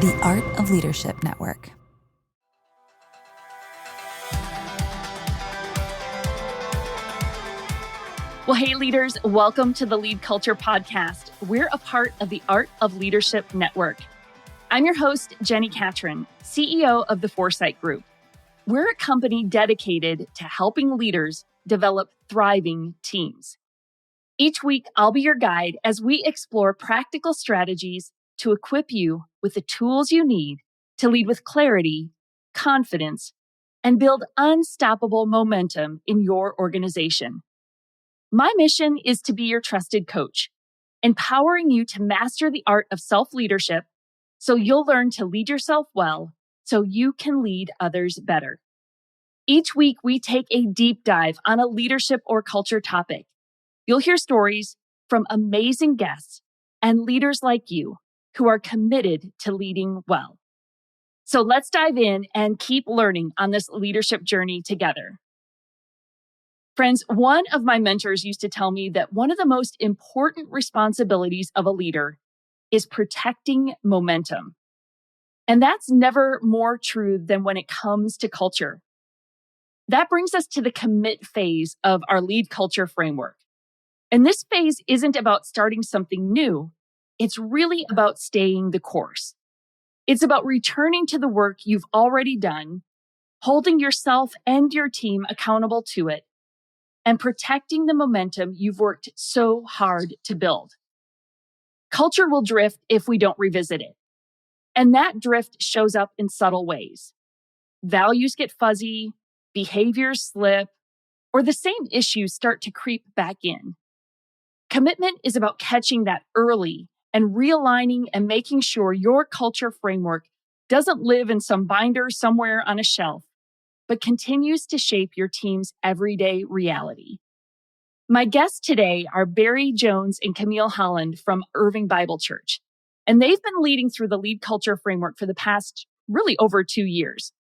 The Art of Leadership Network. Well, hey, leaders, welcome to the Lead Culture Podcast. We're a part of the Art of Leadership Network. I'm your host, Jenni Catron, CEO of the Foresight Group. We're a company dedicated to helping leaders develop thriving teams. Each week, I'll be your guide as we explore practical strategies to equip you with the tools you need to lead with clarity, confidence, and build unstoppable momentum in your organization. My mission is to be your trusted coach, empowering you to master the art of self-leadership so you'll learn to lead yourself well so you can lead others better. Each week, we take a deep dive on a leadership or culture topic. You'll hear stories from amazing guests and leaders like you who are committed to leading well. So let's dive in and keep learning on this leadership journey together. Friends, one of my mentors used to tell me that one of the most important responsibilities of a leader is protecting momentum. And that's never more true than when it comes to culture. That brings us to the commit phase of our lead culture framework. And this phase isn't about starting something new. It's really about staying the course. It's about returning to the work you've already done, holding yourself and your team accountable to it, and protecting the momentum you've worked so hard to build. Culture will drift if we don't revisit it. And that drift shows up in subtle ways. Values get fuzzy, behaviors slip, or the same issues start to creep back in. Commitment is about catching that early and realigning and making sure your culture framework doesn't live in some binder somewhere on a shelf, but continues to shape your team's everyday reality. My guests today are Barry Jones and Camille Holland from Irving Bible Church, and they've been leading through the lead culture framework for the past really over 2 years.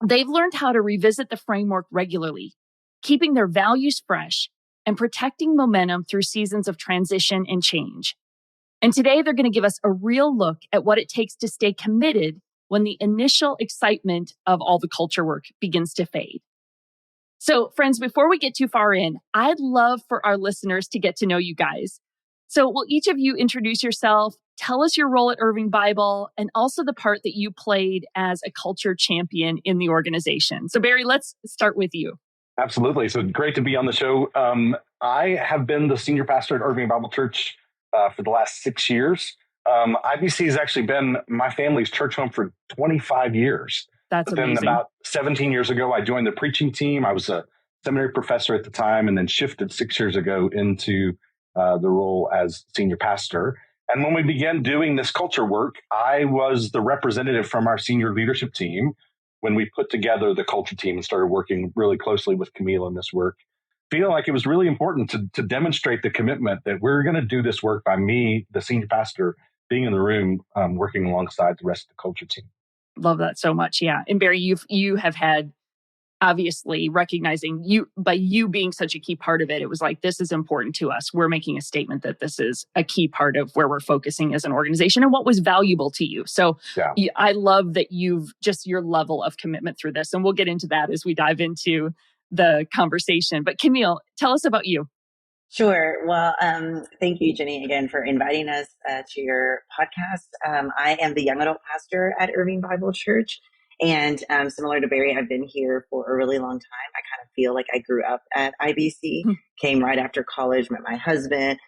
They've learned how to revisit the framework regularly, keeping their values fresh and protecting momentum through seasons of transition and change. And today they're going to give us a real look at what it takes to stay committed when the initial excitement of all the culture work begins to fade. So, friends, before we get too far in, I'd love for our listeners to get to know you guys. So will each of you introduce yourself, tell us your role at Irving Bible, and also the part that you played as a culture champion in the organization. So, Barry, let's start with you. Absolutely. So great to be on the show. I have been the senior pastor at Irving Bible Church for the last 6 years. IBC has actually been my family's church home for 25 years. That's amazing. Then about 17 years ago, I joined the preaching team. I was a seminary professor at the time and then shifted 6 years ago into the role as senior pastor. And when we began doing this culture work, I was the representative from our senior leadership team when we put together the culture team and started working really closely with Camille on this work. Feel like it was really important to demonstrate the commitment that we're going to do this work by me, the senior pastor, being in the room, working alongside the rest of the culture team. Love that so much. Yeah. And Barry, you have had, obviously recognizing you, by you being such a key part of it, it was like, this is important to us. We're making a statement that this is a key part of where we're focusing as an organization and what was valuable to you. So yeah. I love that you've just your level of commitment through this. And we'll get into that as we dive into the conversation. But Camille, tell us about you. Sure. Well, thank you, Jenni, again, for inviting us to your podcast. I am the young adult pastor at Irving Bible Church. And similar to Barry, I've been here for a really long time. I kind of feel like I grew up at IBC, came right after college, met my husband.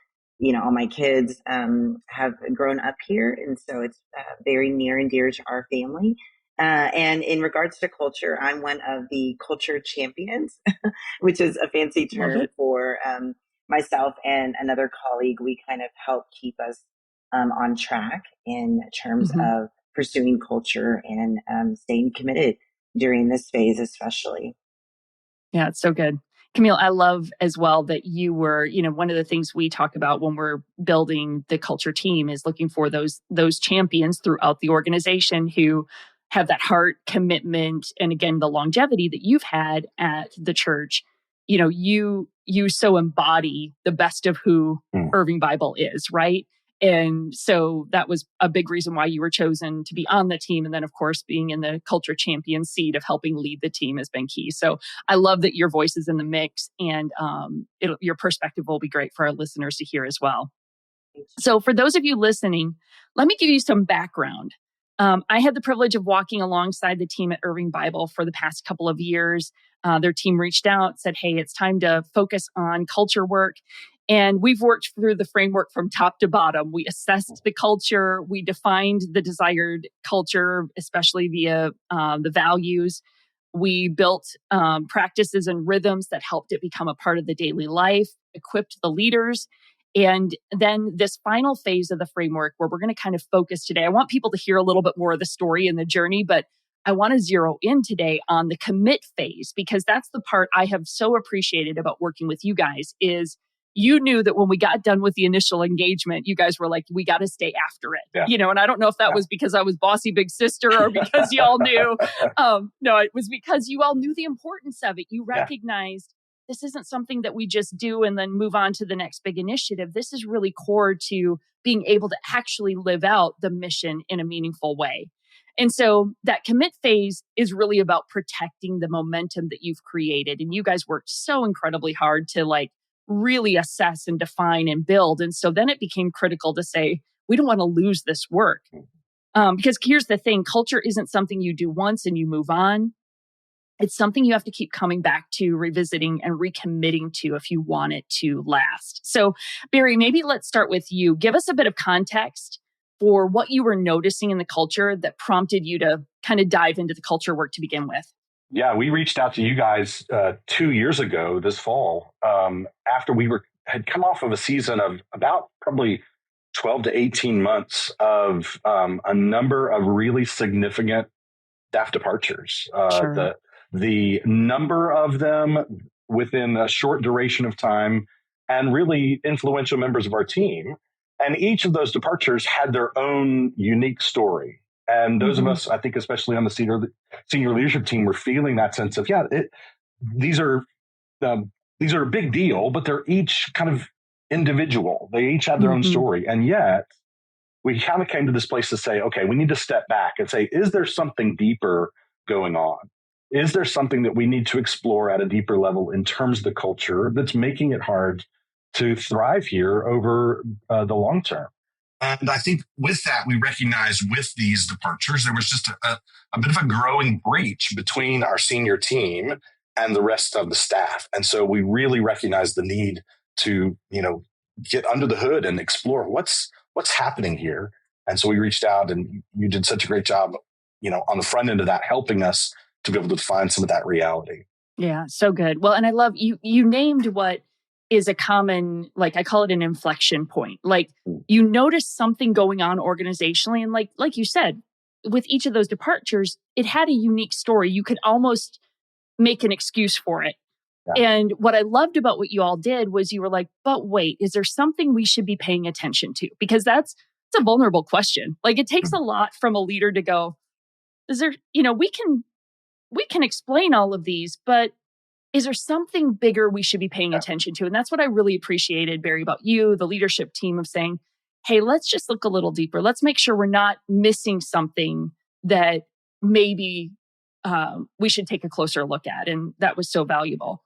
All my kids have grown up here. And so it's very near and dear to our family. And in regards to culture, I'm one of the culture champions, which is a fancy term for myself and another colleague. We kind of help keep us on track in terms of pursuing culture and staying committed during this phase, especially. Yeah, it's so good. Camille, I love as well that you were, one of the things we talk about when we're building the culture team is looking for those champions throughout the organization who have that heart, commitment, and again, the longevity that you've had at the church. You so embody the best of who Irving Bible is, right? And so that was a big reason why you were chosen to be on the team. And then, of course, being in the culture champion seat of helping lead the team has been key. So I love that your voice is in the mix, and your perspective will be great for our listeners to hear as well. So for those of you listening, let me give you some background. I had the privilege of walking alongside the team at Irving Bible for the past couple of years. Their team reached out, said, hey, it's time to focus on culture work. And we've worked through the framework from top to bottom. We assessed the culture. We defined the desired culture, especially via the values. We built practices and rhythms that helped it become a part of the daily life, equipped the leaders. And then this final phase of the framework where we're going to kind of focus today, I want people to hear a little bit more of the story and the journey, but I want to zero in today on the commit phase, because that's the part I have so appreciated about working with you guys is you knew that when we got done with the initial engagement, you guys were like, we got to stay after it. Yeah. And I don't know if that was because I was bossy big sister or because y'all knew. No, it was because you all knew the importance of it. You recognized this isn't something that we just do and then move on to the next big initiative. This is really core to being able to actually live out the mission in a meaningful way. And so that commit phase is really about protecting the momentum that you've created. And you guys worked so incredibly hard to really assess and define and build. And so then it became critical to say, we don't want to lose this work. Because here's the thing, culture isn't something you do once and you move on. It's something you have to keep coming back to, revisiting and recommitting to if you want it to last. So Barry, maybe let's start with you. Give us a bit of context for what you were noticing in the culture that prompted you to kind of dive into the culture work to begin with. Yeah, we reached out to you guys 2 years ago this fall after we had come off of a season of about probably 12 to 18 months of a number of really significant staff departures. Sure. The number of them within a short duration of time, and really influential members of our team. And each of those departures had their own unique story. And those of us, I think, especially on the senior leadership team, were feeling that sense of, these are a big deal, but they're each kind of individual. They each have their own story. And yet we kind of came to this place to say, okay, we need to step back and say, is there something deeper going on? Is there something that we need to explore at a deeper level in terms of the culture that's making it hard to thrive here over the long term? And I think with that, we recognized with these departures, there was just a bit of a growing breach between our senior team and the rest of the staff. And so we really recognized the need to, get under the hood and explore what's happening here. And so we reached out, and you did such a great job, on the front end of that, helping us to be able to define some of that reality. Yeah, so good. Well, and I love you named what is a common, I call it an inflection point. You notice something going on organizationally. And like you said, with each of those departures, it had a unique story. You could almost make an excuse for it. Yeah. And what I loved about what you all did was you were like, but wait, is there something we should be paying attention to? Because it's a vulnerable question. It takes a lot from a leader to go, is there, we can explain all of these, but is there something bigger we should be paying attention to? And that's what I really appreciated, Barry, about you, the leadership team, of saying, hey, let's just look a little deeper. Let's make sure we're not missing something that maybe we should take a closer look at. And that was so valuable.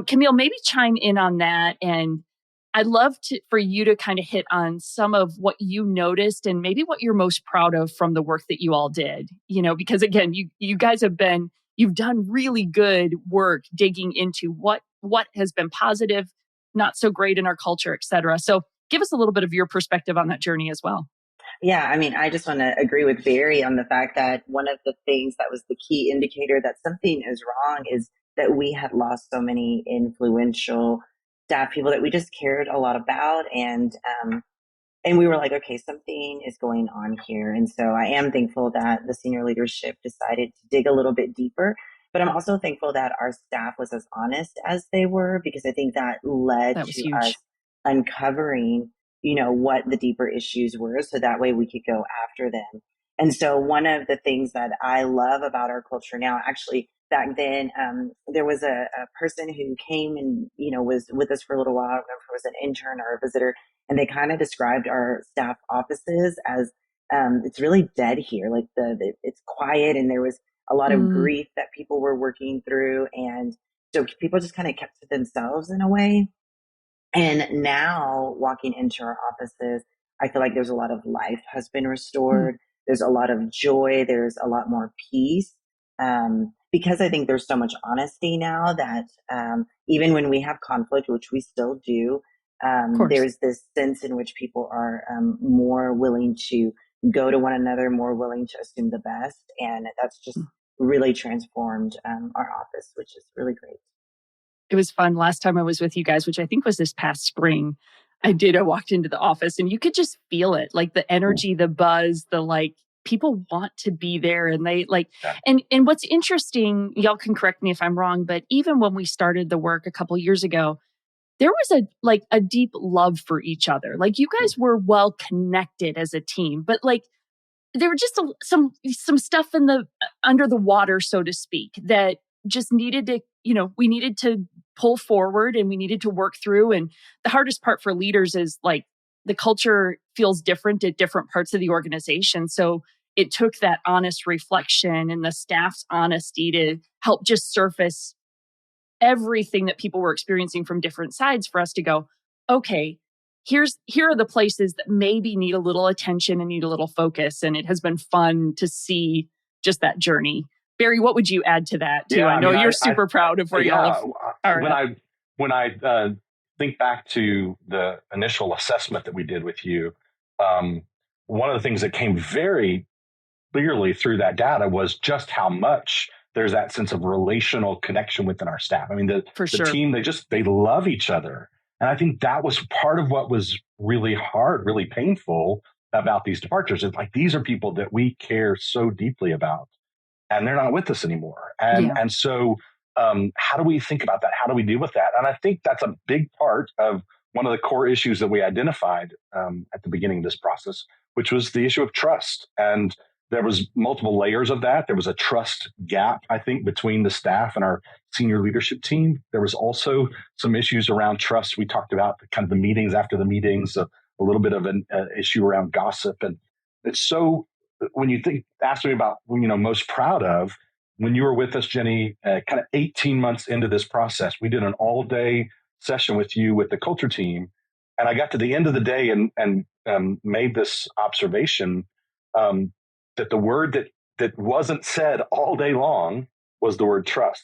Camille, maybe chime in on that. And I'd love for you to kind of hit on some of what you noticed and maybe what you're most proud of from the work that you all did, because again, you guys you've done really good work digging into what has been positive, not so great in our culture, et cetera. So give us a little bit of your perspective on that journey as well. Yeah, I just want to agree with Barry on the fact that one of the things that was the key indicator that something is wrong is that we had lost so many influential staff people that we just cared a lot about. And we were like, okay, something is going on here. And so I am thankful that the senior leadership decided to dig a little bit deeper. But I'm also thankful that our staff was as honest as they were, because I think that led to huge. Us uncovering, what the deeper issues were. So that way we could go after them. And so one of the things that I love about our culture now, actually, back then, there was a person who came and, was with us for a little while. I don't know if it was an intern or a visitor, and they kind of described our staff offices as, it's really dead here. Like it's quiet, and there was a lot of grief that people were working through. And so people just kind of kept to themselves in a way. And now walking into our offices, I feel like there's a lot of life has been restored. There's a lot of joy. There's a lot more peace. Because I think there's so much honesty now that even when we have conflict, which we still do, there's this sense in which people are more willing to go to one another, more willing to assume the best. And that's just really transformed our office, which is really great. It was fun. Last time I was with you guys, which I think was this past spring, I walked into the office and you could just feel it, like the energy, the buzz, people want to be there, and they and what's interesting, y'all can correct me if I'm wrong, but even when we started the work a couple years ago, there was a deep love for each other. Like you guys were well connected as a team, but there were just some stuff under the water, so to speak, that just needed to, we needed to pull forward and we needed to work through. And the hardest part for leaders is the culture feels different at different parts of the organization. So it took that honest reflection and the staff's honesty to help just surface everything that people were experiencing from different sides for us to go, okay, here are the places that maybe need a little attention and need a little focus. And it has been fun to see just that journey. Barry, what would you add to that too? Yeah, I know you're super proud of where y'all are. When I think back to the initial assessment that we did with you, one of the things that came very clearly through that data was just how much there's that sense of relational connection within our staff. I mean, the team, they love each other. And I think that was part of what was really hard, really painful about these departures. It's these are people that we care so deeply about, and they're not with us anymore. And so how do we think about that? How do we deal with that? And I think that's a big part of one of the core issues that we identified at the beginning of this process, which was the issue of trust. And there was multiple layers of that. There was a trust gap, I think, between the staff and our senior leadership team. There was also some issues around trust. We talked about kind of the meetings after the meetings, a little bit of an issue around gossip. And it's so, when you ask me about, most proud of, when you were with us, Jenni, kind of 18 months into this process, we did an all-day session with you with the culture team. And I got to the end of the day and made this observation that the word that wasn't said all day long was the word trust.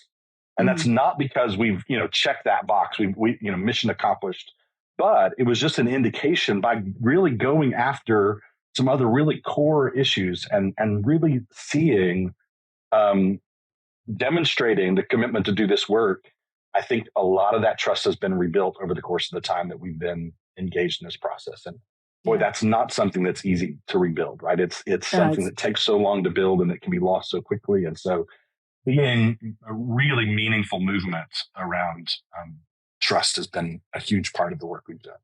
And that's not because we've, checked that box, we mission accomplished, but it was just an indication by really going after some other really core issues and really seeing, demonstrating the commitment to do this work. I think a lot of that trust has been rebuilt over the course of the time that we've been engaged in this process. And boy, that's not something that's easy to rebuild, right? It's something that takes so long to build and it can be lost so quickly. And so being a really meaningful movement around trust has been a huge part of the work we've done.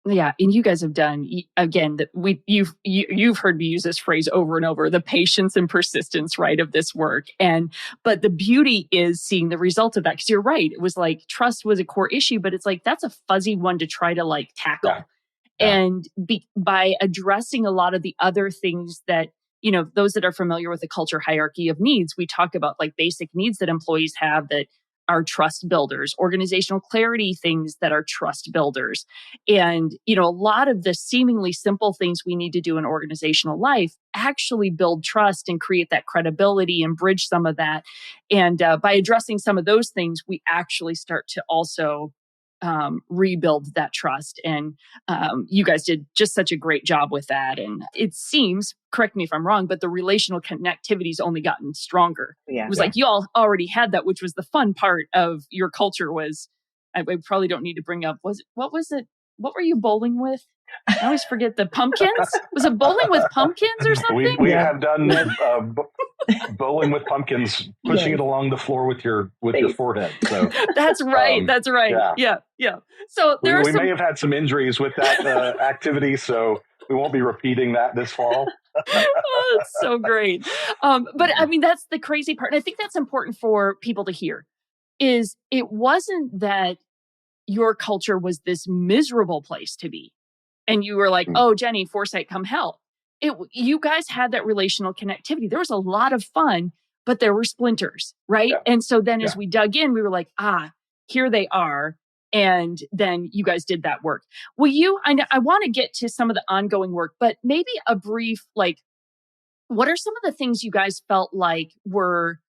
Yeah, and you guys have done, again, you've heard me use this phrase over and over, the patience and persistence, right, of this work. But the beauty is seeing the result of that, because you're right. It was trust was a core issue, but it's that's a fuzzy one to try to tackle. Yeah. And by addressing a lot of the other things that, those that are familiar with the culture hierarchy of needs, we talk about basic needs that employees have that are trust builders, organizational clarity things that are trust builders. And, a lot of the seemingly simple things we need to do in organizational life actually build trust and create that credibility and bridge some of that. And by addressing some of those things, we actually start to also rebuild that trust. And you guys did just such a great job with that. And it seems, correct me if I'm wrong, but the relational connectivity's only gotten stronger. Yeah. It was you all already had that, which was the fun part of your culture was, I probably don't need to bring up, what were you bowling with? I always forget the pumpkins. Was it bowling with pumpkins or something? We have done bowling with pumpkins, pushing it along the floor with your forehead. So that's right. That's right. Yeah. So we may have had some injuries with that activity, so we won't be repeating that this fall. Oh, that's so great. But I mean, that's the crazy part. And I think that's important for people to hear is it wasn't that your culture was this miserable place to be. And you were like, oh, Jenni, Foresight, come help. You guys had that relational connectivity. There was a lot of fun, but there were splinters, right? Yeah. And so then as we dug in, we were like, here they are. And then you guys did that work. I want to get to some of the ongoing work, but maybe a brief, what are some of the things you guys felt like were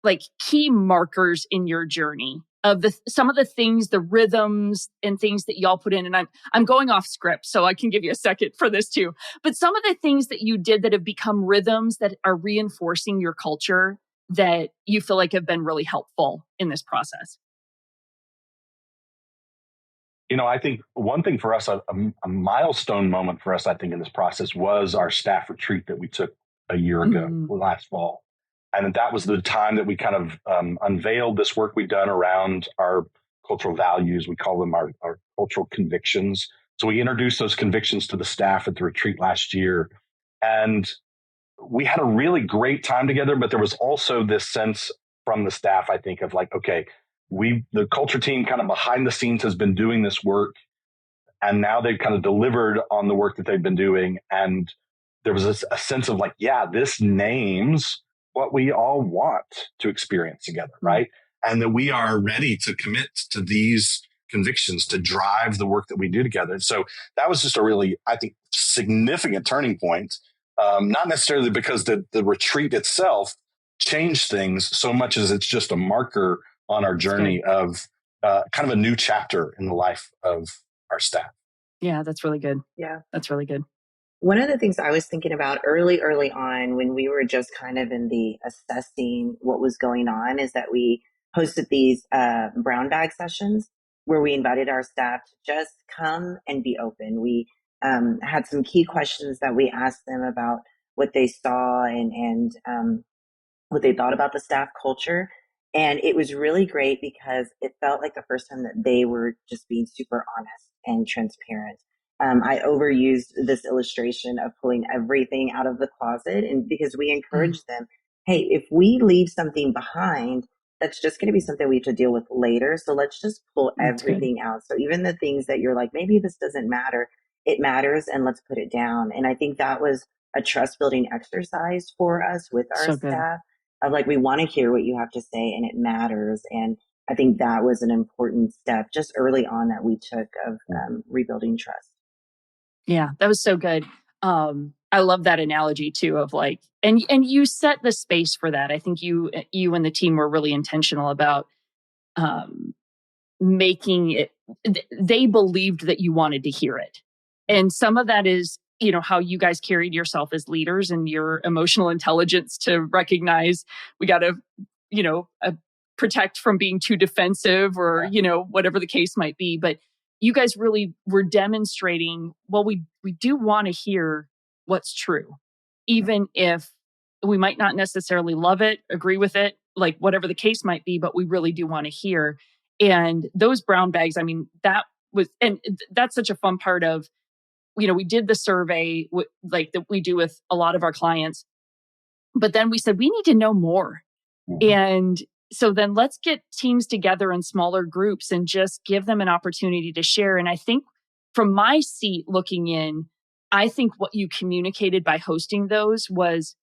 like key markers in your journey of some of the things, the rhythms and things that y'all put in? And I'm going off script, so I can give you a second for this too. But some of the things that you did that have become rhythms that are reinforcing your culture that you feel like have been really helpful in this process. I think one thing for us, a milestone moment for us, I think, in this process was our staff retreat that we took a year ago, last fall. And that was the time that we kind of unveiled this work we'd done around our cultural values. We call them our cultural convictions. So we introduced those convictions to the staff at the retreat last year. And we had a really great time together, but there was also this sense from the staff, I think, of like, okay, the culture team kind of behind the scenes has been doing this work. And now they've kind of delivered on the work that they've been doing. And there was a sense of like, this names what we all want to experience together, right? And that we are ready to commit to these convictions to drive the work that we do together. So that was just a really, I think, significant turning point. Not necessarily because the retreat itself changed things so much as it's just a marker on our journey of kind of a new chapter in the life of our staff. Yeah, that's really good. Yeah, that's really good. One of the things I was thinking about early on when we were just kind of in the assessing what was going on is that we hosted these brown bag sessions where we invited our staff to just come and be open. We had some key questions that we asked them about what they saw and what they thought about the staff culture. And it was really great because it felt like the first time that they were just being super honest and transparent. I overused this illustration of pulling everything out of the closet, and because we encourage them, hey, if we leave something behind, that's just going to be something we have to deal with later. So let's just pull everything out. So even the things that you're like, maybe this doesn't matter, it matters, and let's put it down. And I think that was a trust building exercise for us with our staff of like, we want to hear what you have to say and it matters. And I think that was an important step just early on that we took of rebuilding trust. Yeah, that was so good. I love that analogy too of like, and you set the space for that. I think you and the team were really intentional about making it. They believed that you wanted to hear it, and some of that is how you guys carried yourself as leaders and your emotional intelligence to recognize we got to protect from being too defensive or whatever the case might be, but. You guys really were demonstrating, well, we do want to hear what's true, even if we might not necessarily love it, agree with it, like whatever the case might be, but we really do want to hear. And those brown bags, I mean, that's such a fun part of, we did the survey like that we do with a lot of our clients, but then we said, we need to know more. And so then let's get teams together in smaller groups and just give them an opportunity to share. And I think from my seat looking in, I think what you communicated by hosting those was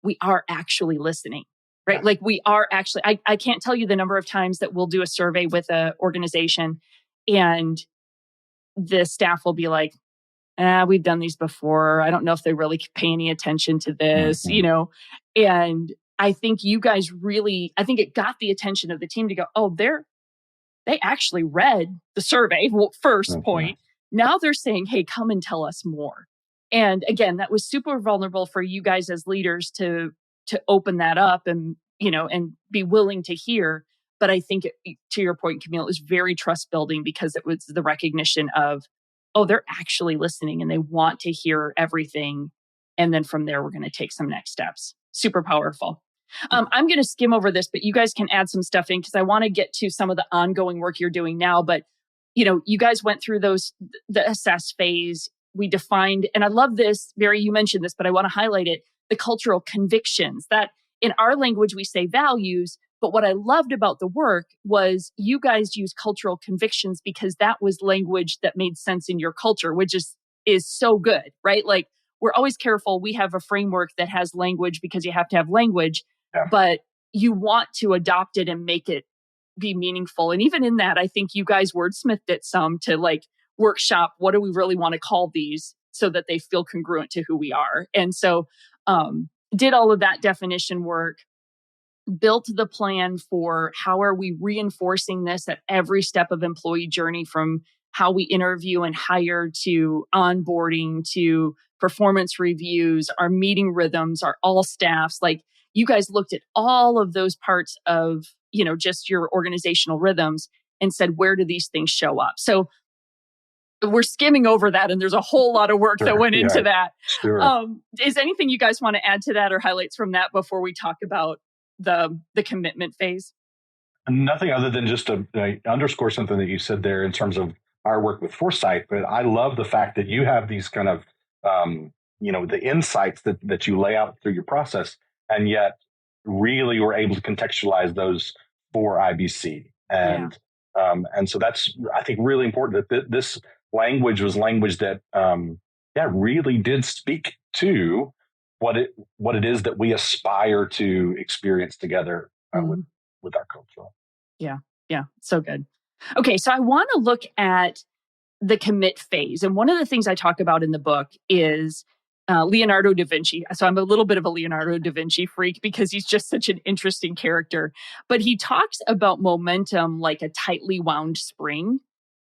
we are actually listening, right? Yeah. Like we are actually, I can't tell you the number of times that we'll do a survey with an organization and the staff will be like, we've done these before. I don't know if they really pay any attention to this, and I think you guys really, I think it got the attention of the team to go, oh, they actually read the survey. Well, first point. Now they're saying, hey, come and tell us more. And again, that was super vulnerable for you guys as leaders to open that up and, and be willing to hear. But I think to your point, Camille, it was very trust building because it was the recognition of, oh, they're actually listening and they want to hear everything. And then from there, we're going to take some next steps. Super powerful. I'm going to skim over this, but you guys can add some stuff in because I want to get to some of the ongoing work you're doing now. But, you guys went through the assess phase. we defined, and I love this, Barry, you mentioned this, but I want to highlight it, the cultural convictions that in our language, we say values. But what I loved about the work was you guys use cultural convictions because that was language that made sense in your culture, which is so good, right? Like we're always careful. We have a framework that has language because you have to have language, but you want to adopt it and make it be meaningful. And even in that, I think you guys wordsmithed it some to like workshop, what do we really want to call these so that they feel congruent to who we are? And so did all of that definition work, built the plan for how are we reinforcing this at every step of employee journey, from how we interview and hire to onboarding to performance reviews, our meeting rhythms, our all staffs. Like you guys looked at all of those parts of, just your organizational rhythms and said, where do these things show up? So we're skimming over that, and there's a whole lot of work that went into that. Sure. Is anything you guys want to add to that or highlights from that before we talk about the commitment phase? Nothing other than just to underscore something that you said there in terms of our work with Foresight. But I love the fact that you have these kind of, the insights that you lay out through your process, and yet really were able to contextualize those for IBC. And so that's, I think, really important that this language was language that, really did speak to what it is that we aspire to experience together with our culture. Yeah. So good. Okay. So I want to look at the commit phase. And one of the things I talk about in the book is Leonardo da Vinci. So I'm a little bit of a Leonardo da Vinci freak because he's just such an interesting character. But he talks about momentum like a tightly wound spring,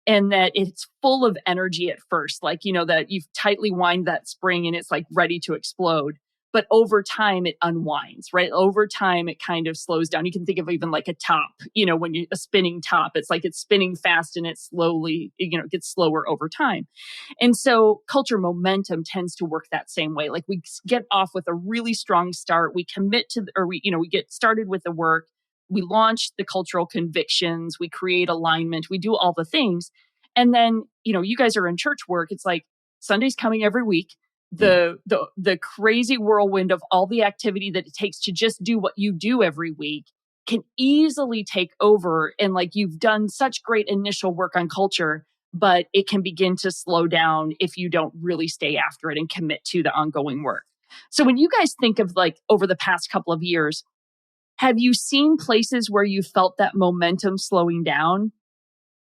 and that it's full of energy at first, like, that you've tightly wind that spring and it's like ready to explode. But over time, it unwinds, right? Over time, it kind of slows down. You can think of even like a top, when a spinning top, it's like it's spinning fast and it slowly, it gets slower over time. And so culture momentum tends to work that same way. Like we get off with a really strong start. We commit to, we get started with the work. We launch the cultural convictions. We create alignment. We do all the things. And then, you guys are in church work. It's like Sunday's coming every week. The crazy whirlwind of all the activity that it takes to just do what you do every week can easily take over. And like you've done such great initial work on culture, but it can begin to slow down if you don't really stay after it and commit to the ongoing work. So when you guys think of like over the past couple of years, have you seen places where you felt that momentum slowing down?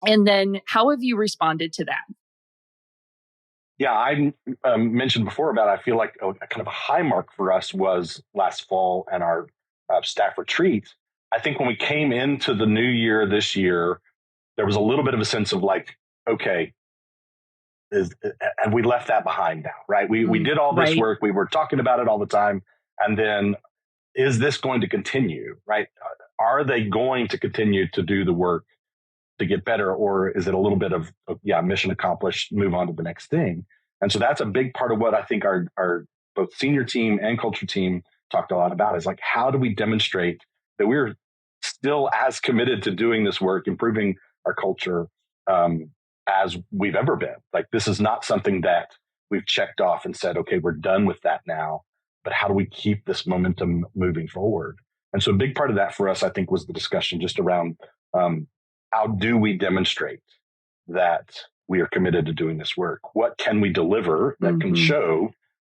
And then how have you responded to that? Yeah, I mentioned before about, I feel like a kind of a high mark for us was last fall and our staff retreat. I think when we came into the new year this year, there was a little bit of a sense of like, okay, and we left that behind now, right? We did all this work. We were talking about it all the time. And then is this going to continue, right? Are they going to continue to do the work to get better? Or is it a little bit of mission accomplished, move on to the next thing? And so that's a big part of what I think our both senior team and culture team talked a lot about, is like, how do we demonstrate that we're still as committed to doing this work, improving our culture as we've ever been? Like, this is not something that we've checked off and said, okay, we're done with that now, but how do we keep this momentum moving forward? And so a big part of that for us, I think, was the discussion just around how do we demonstrate that we are committed to doing this work? What can we deliver that can show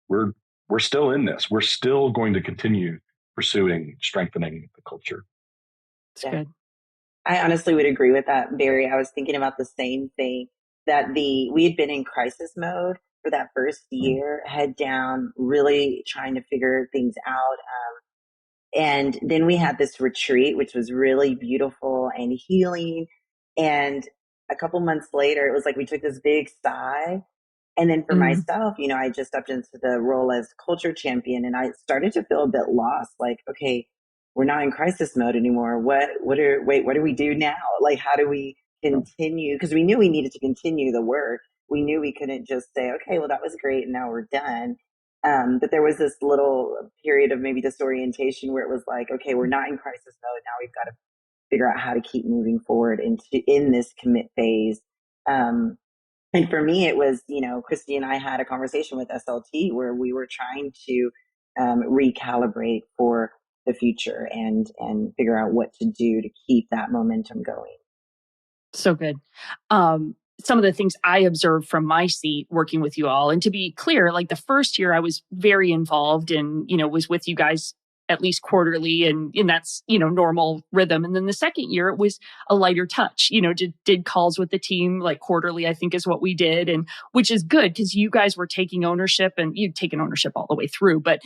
we're still in this? We're still going to continue pursuing strengthening the culture. That's good. I honestly would agree with that, Barry. I was thinking about the same thing, that we had been in crisis mode for that first year, head down, really trying to figure things out. And then we had this retreat, which was really beautiful and healing. And a couple months later, it was like we took this big sigh. And then for myself, I just stepped into the role as culture champion, and I started to feel a bit lost. Like, okay, we're not in crisis mode anymore. What do we do now? Like, how do we continue? Because we knew we needed to continue the work. We knew we couldn't just say, okay, well, that was great, and now we're done. But there was this little period of maybe disorientation where it was like, okay, we're not in crisis mode. Now we've got to figure out how to keep moving forward in this commit phase. And for me, it was, Christy and I had a conversation with SLT where we were trying to recalibrate for the future and figure out what to do to keep that momentum going. So good. Some of the things I observed from my seat working with you all, and to be clear, like the first year I was very involved and, was with you guys at least quarterly and that's, normal rhythm. And then the second year it was a lighter touch, did calls with the team like quarterly, I think is what we did. And which is good because you guys were taking ownership and you'd taken ownership all the way through. But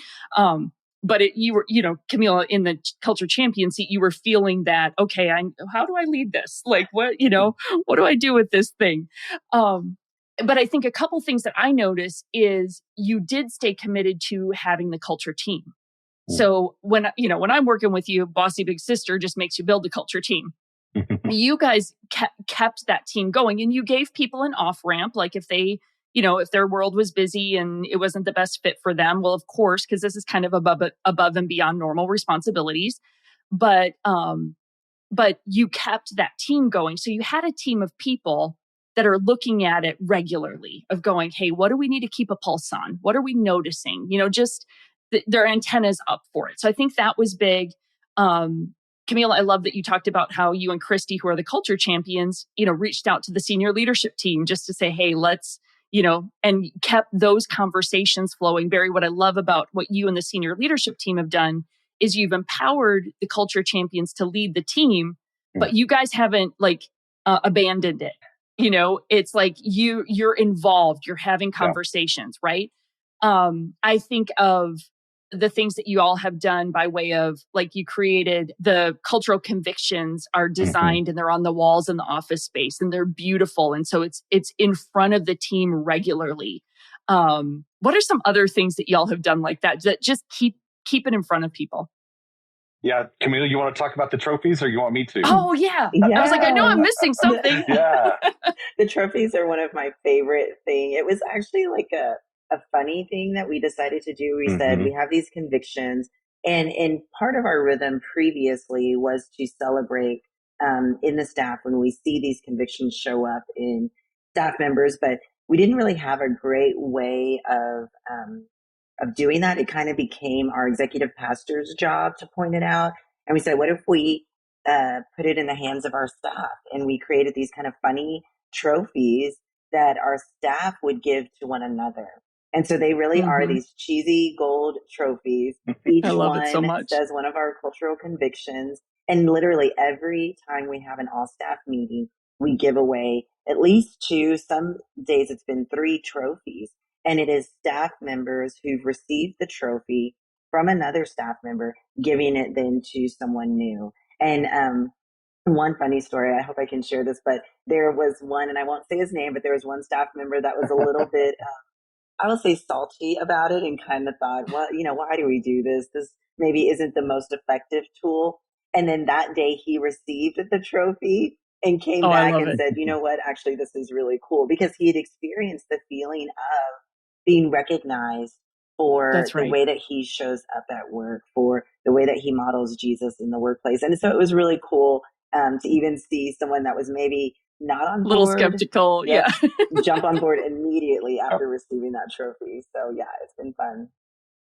you were, Camille, in the culture champion seat, you were feeling that, okay, how do I lead this? Like what do I do with this thing? But I think a couple things that I noticed is you did stay committed to having the culture team. So when I'm working with you, bossy big sister just makes you build the culture team. You guys kept that team going and you gave people an off ramp. Like if they, if their world was busy and it wasn't the best fit for them, well, of course, because this is kind of above and beyond normal responsibilities. But you kept that team going. So you had a team of people that are looking at it regularly of going, hey, what do we need to keep a pulse on? What are we noticing? Just their antennas up for it. So I think that was big. Camille, I love that you talked about how you and Christy, who are the culture champions, reached out to the senior leadership team just to say, hey, let's, and kept those conversations flowing. Barry, what I love about what you and the senior leadership team have done is you've empowered the culture champions to lead the team, but you guys haven't abandoned it. It's like you're involved, you're having conversations, right? I think of the things that you all have done by way of like you created the cultural convictions are designed and they're on the walls in the office space and they're beautiful. And so it's in front of the team regularly. What are some other things that y'all have done like that just keep it in front of people? Yeah. Camille, you want to talk about the trophies or you want me to? Oh yeah. I was like, I know I'm missing something. Yeah. The trophies are one of my favorite things. It was actually like a funny thing that we decided to do. We said we have these convictions and part of our rhythm previously was to celebrate in the staff when we see these convictions show up in staff members, but we didn't really have a great way of doing that. It kind of became our executive pastor's job to point it out. And we said, what if we put it in the hands of our staff? And we created these kind of funny trophies that our staff would give to one another. And so they really are these cheesy gold trophies. Each one says one of our cultural convictions. And literally every time we have an all-staff meeting, we give away at least 2, some days it's been 3 trophies. And it is staff members who've received the trophy from another staff member, giving it then to someone new. And one funny story, I hope I can share this, but there was one, and I won't say his name, but there was one staff member that was a little bit, I will say salty about it and kind of thought, well, why do we do this? This maybe isn't the most effective tool. And then that day he received the trophy and came back and said, you know what, actually, this is really cool because he had experienced the feeling of being recognized for the way that he shows up at work, for the way that he models Jesus in the workplace. And so it was really cool to even see someone that was maybe not on board. A little skeptical, jump on board immediately after receiving that trophy. So yeah, it's been fun.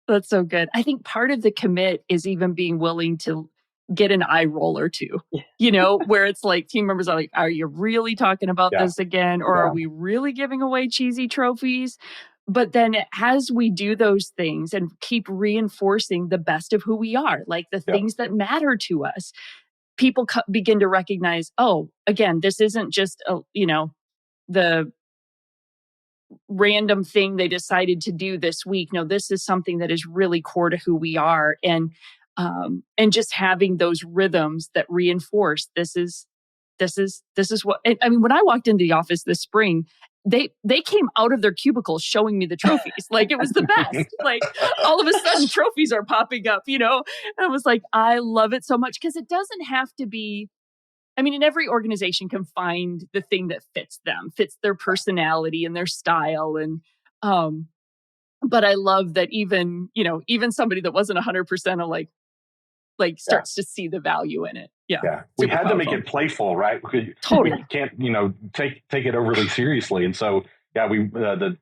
That's so good. I think part of the commit is even being willing to get an eye roll or two, where it's like team members are like, are you really talking about this again? Or are we really giving away cheesy trophies? But then as we do those things and keep reinforcing the best of who we are, like the things that matter to us, people begin to recognize, oh, again, this isn't just, the random thing they decided to do this week. No, this is something that is really core to who we are. And just having those rhythms that reinforce this is what, I mean, when I walked into the office this spring, they came out of their cubicles showing me the trophies. Like it was the best. Like all of a sudden trophies are popping up, and I was like, I love it so much because it doesn't have to be, I mean, in every organization can find the thing that fits them, fits their personality and their style. And, but I love that even somebody that wasn't 100% of like, starts to see the value in it. Yeah. Yeah. We had powerful. to make it playful, right? Totally. We can't, take it overly seriously. And so, the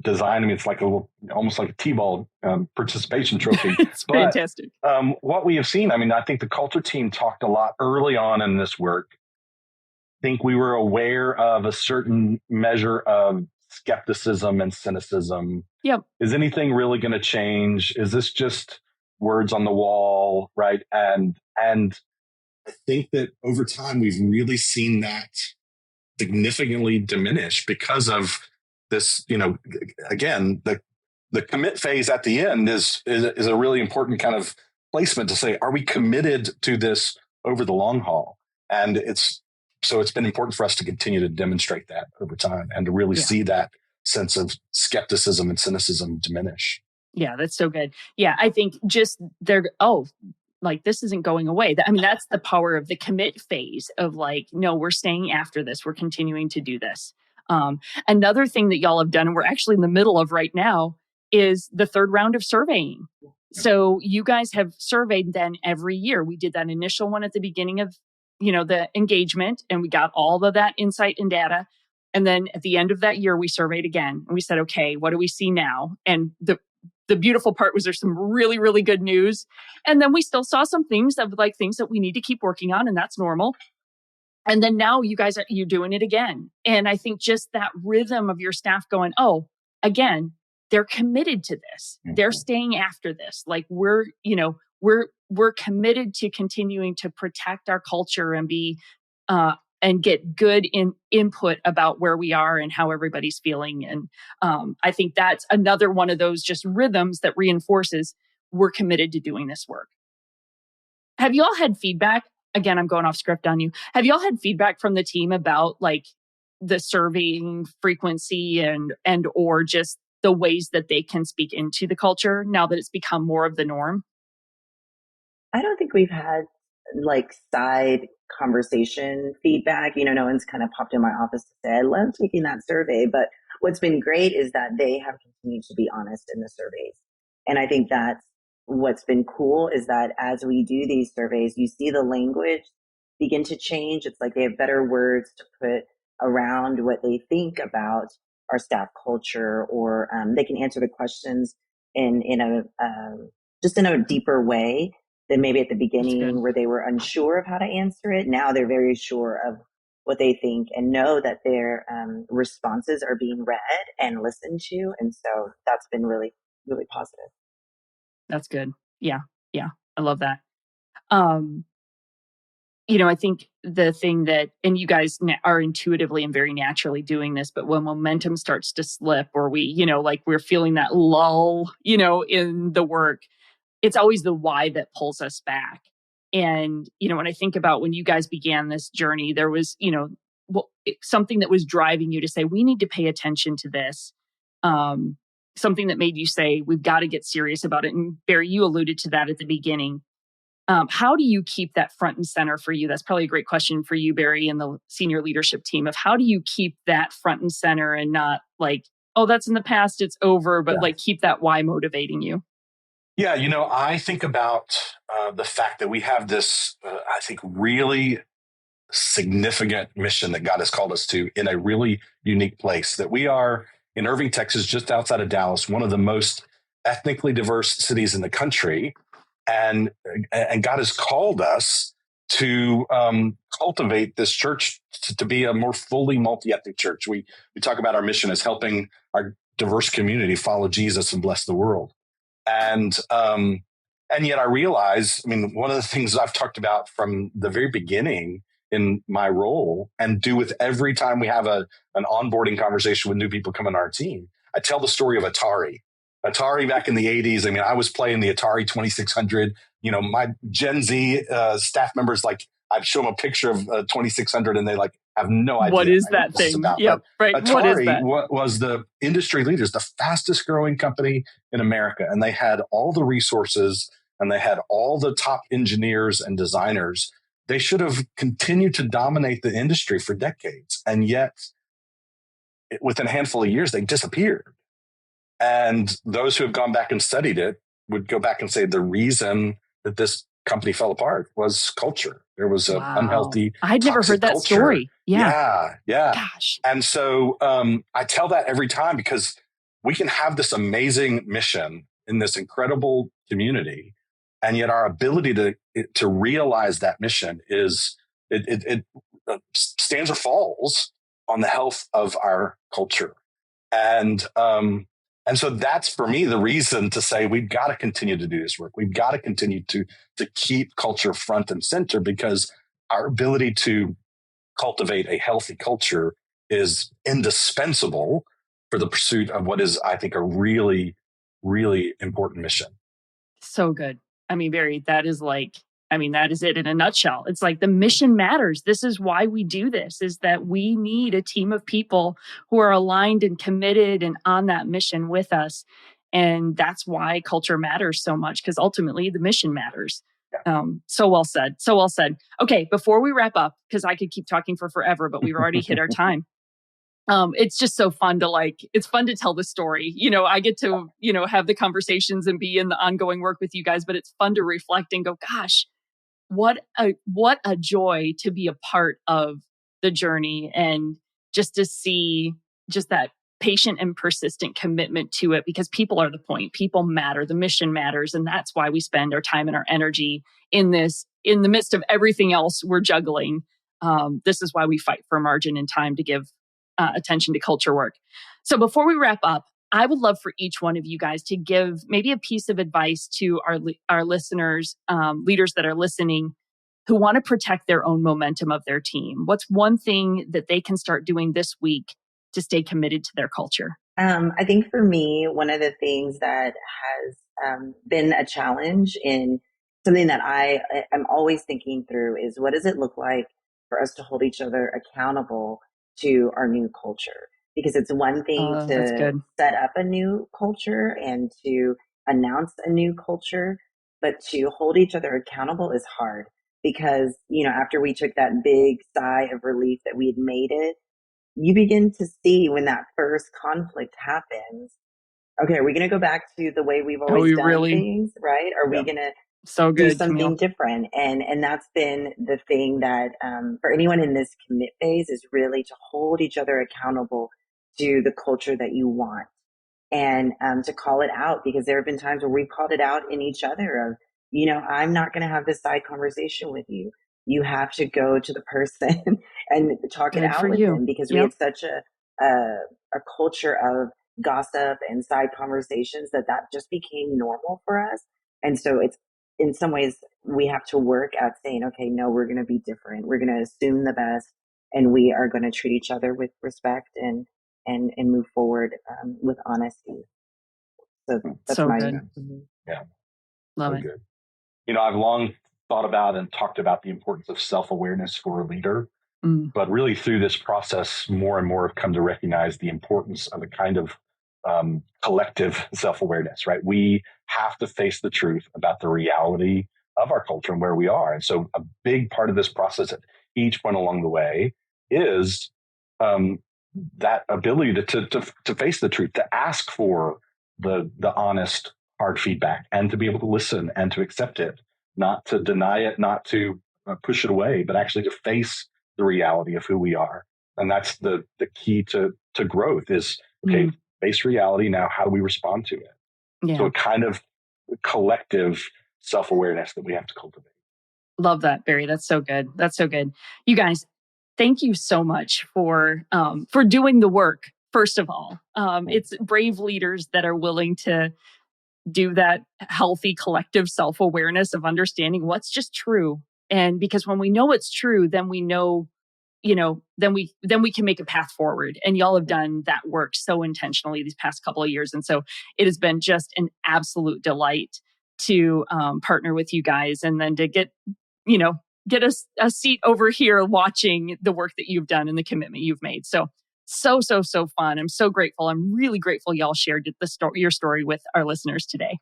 design, it's like almost like a T-ball participation trophy. It's fantastic. What we have seen, I think the culture team talked a lot early on in this work. I think we were aware of a certain measure of skepticism and cynicism. Yep. Is anything really going to change? Is this just words on the wall, right? And I think that over time, we've really seen that significantly diminish because of this, again, the commit phase at the end is a really important kind of placement to say, are we committed to this over the long haul? And it's been important for us to continue to demonstrate that over time and to really see that sense of skepticism and cynicism diminish. Yeah, that's so good. Yeah, I think just this isn't going away. That's the power of the commit phase of no, we're staying after this. We're continuing to do this. Another thing that y'all have done, and we're actually in the middle of right now, is the third round of surveying. So you guys have surveyed then every year. We did that initial one at the beginning of, the engagement, and we got all of that insight and data. And then at the end of that year, we surveyed again and we said, okay, what do we see now? And the beautiful part was there's some really, really good news. And then we still saw some things things that we need to keep working on, and that's normal. And then now you're doing it again. And I think just that rhythm of your staff going, oh, again, they're committed to this. Mm-hmm. They're staying after this. We're committed to continuing to protect our culture and be, and get good input about where we are and how everybody's feeling. And I think that's another one of those just rhythms that reinforces we're committed to doing this work. Have you all had feedback? Again, I'm going off script on you. Have you all had feedback from the team about the surveying frequency and or just the ways that they can speak into the culture now that it's become more of the norm? I don't think we've had side conversation feedback. No one's kind of popped in my office to say, I love taking that survey. But what's been great is that they have continued to be honest in the surveys. And I think that's what's been cool is that as we do these surveys, you see the language begin to change. It's like they have better words to put around what they think about our staff culture, or they can answer the questions in a deeper way than maybe at the beginning where they were unsure of how to answer it. Now they're very sure of what they think and know that their responses are being read and listened to. And so that's been really, really positive. That's good. Yeah. I love that. I think the thing that, and you guys are intuitively and very naturally doing this, but when momentum starts to slip or we're feeling that lull, in the work, it's always the why that pulls us back. And, when I think about when you guys began this journey, there was, something that was driving you to say, we need to pay attention to this. Something that made you say, we've got to get serious about it. And Barry, you alluded to that at the beginning. How do you keep that front and center for you? That's probably a great question for you, Barry, and the senior leadership team of how do you keep that front and center and not oh, that's in the past, it's over, but keep that why motivating you? Yeah, I think about the fact that we have this, I think, really significant mission that God has called us to in a really unique place, that we are in Irving, Texas, just outside of Dallas, one of the most ethnically diverse cities in the country. And God has called us to cultivate this church to be a more fully multi-ethnic church. We talk about our mission as helping our diverse community follow Jesus and bless the world. And yet I realize, one of the things I've talked about from the very beginning in my role and do with every time we have an onboarding conversation with new people coming on our team, I tell the story of Atari back in the 80s. I was playing the Atari 2600. My Gen Z staff members, I've shown them a picture of 2600 and they have no idea. What is that thing? Yep, right. Atari what is that? Was the industry leaders, the fastest growing company in America. And they had all the resources and they had all the top engineers and designers. They should have continued to dominate the industry for decades. And yet within a handful of years, they disappeared. And those who have gone back and studied it would go back and say the reason that this company fell apart was culture. There was an unhealthy, I'd never heard that culture. story. Yeah. Gosh. And so I tell that every time because we can have this amazing mission in this incredible community, and yet our ability to realize that mission is it stands or falls on the health of our culture. And so that's for me the reason to say we've got to continue to do this work. We've got to continue to keep culture front and center, because our ability to cultivate a healthy culture is indispensable for the pursuit of what is, I think, a really, really important mission. So good. I mean, Barry, that is it in a nutshell. It's like the mission matters. This is why we do this, is that we need a team of people who are aligned and committed and on that mission with us. And that's why culture matters so much, because ultimately the mission matters. Yeah. So well said. So well said. Okay, before we wrap up, because I could keep talking for forever, but we've already hit our time. It's just so fun it's fun to tell the story. I get to, have the conversations and be in the ongoing work with you guys, but it's fun to reflect and go, gosh, what a joy to be a part of the journey, and just to see just that patient and persistent commitment to it, because people are the point. People matter. The mission matters. And that's why we spend our time and our energy in this, in the midst of everything else we're juggling. This is why we fight for margin and time to give attention to culture work. So before we wrap up, I would love for each one of you guys to give maybe a piece of advice to our listeners, leaders that are listening, who want to protect their own momentum of their team. What's one thing that they can start doing this week to stay committed to their culture? I think for me, one of the things that has been a challenge in something that I am always thinking through is, what does it look like for us to hold each other accountable to our new culture? Because it's one thing to set up a new culture and to announce a new culture, but to hold each other accountable is hard, because, after we took that big sigh of relief that we had made it, you begin to see when that first conflict happens, okay, are we going to go back to the way we've always done things, right? Are we going to do something different? And that's been the thing that for anyone in this commit phase is really to hold each other accountable to the culture that you want, and to call it out, because there have been times where we've called it out in each other of, I'm not going to have this side conversation with you. You have to go to the person and talk it out with them, because we had such a culture of gossip and side conversations that just became normal for us. And so it's, in some ways, we have to work at saying, okay, no, we're going to be different. We're going to assume the best, and we are going to treat each other with respect and move forward with honesty. So that's so my good. Yeah. Love so it. Good. I've long thought about and talked about the importance of self-awareness for a leader. But really through this process, more and more have come to recognize the importance of a kind of collective self-awareness, right? We have to face the truth about the reality of our culture and where we are. And so a big part of this process at each point along the way is that ability to face the truth, to ask for the honest, hard feedback, and to be able to listen and to accept it, not to deny it, not to push it away, but actually to face the reality of who we are. And that's the key to growth is, okay, face reality. Now, how do we respond to it? Yeah. So a kind of collective self-awareness that we have to cultivate. Love that, Barry. That's so good. That's so good. You guys, thank you so much for doing the work. First of all, it's brave leaders that are willing to do that healthy collective self-awareness of understanding what's just true. And because when we know it's true, then we know, then we can make a path forward. And y'all have done that work so intentionally these past couple of years. And so it has been just an absolute delight to partner with you guys, and then to get a seat over here watching the work that you've done and the commitment you've made. So fun. I'm so grateful. I'm really grateful y'all shared your story with our listeners today.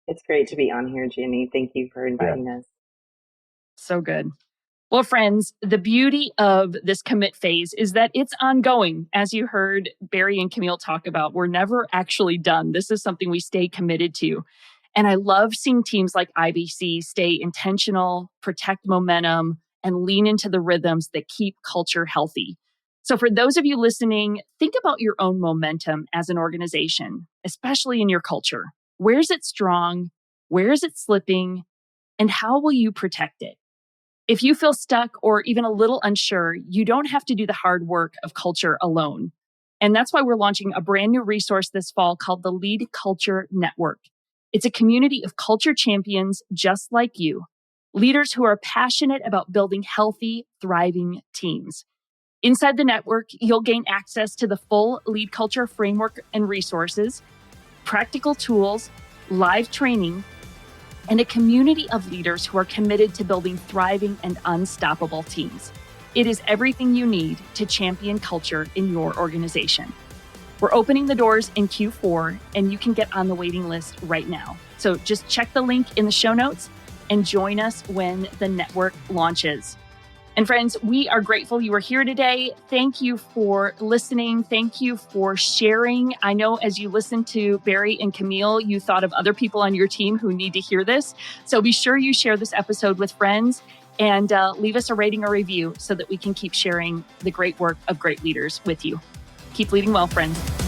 It's great to be on here, Jenni. Thank you for inviting us. So good. Well, friends, the beauty of this commit phase is that it's ongoing. As you heard Barry and Camille talk about, we're never actually done. This is something we stay committed to. And I love seeing teams like IBC stay intentional, protect momentum, and lean into the rhythms that keep culture healthy. So for those of you listening, think about your own momentum as an organization, especially in your culture. Where is it strong? Where is it slipping? And how will you protect it? If you feel stuck or even a little unsure, you don't have to do the hard work of culture alone. And that's why we're launching a brand new resource this fall called the Lead Culture Network. It's a community of culture champions just like you, leaders who are passionate about building healthy, thriving teams. Inside the network, you'll gain access to the full Lead Culture framework and resources, practical tools, live training, and a community of leaders who are committed to building thriving and unstoppable teams. It is everything you need to champion culture in your organization. We're opening the doors in Q4, and you can get on the waiting list right now. So just check the link in the show notes and join us when the network launches. And friends, we are grateful you are here today. Thank you for listening. Thank you for sharing. I know as you listen to Barry and Camille, you thought of other people on your team who need to hear this. So be sure you share this episode with friends and leave us a rating or review so that we can keep sharing the great work of great leaders with you. Keep leading well, friends.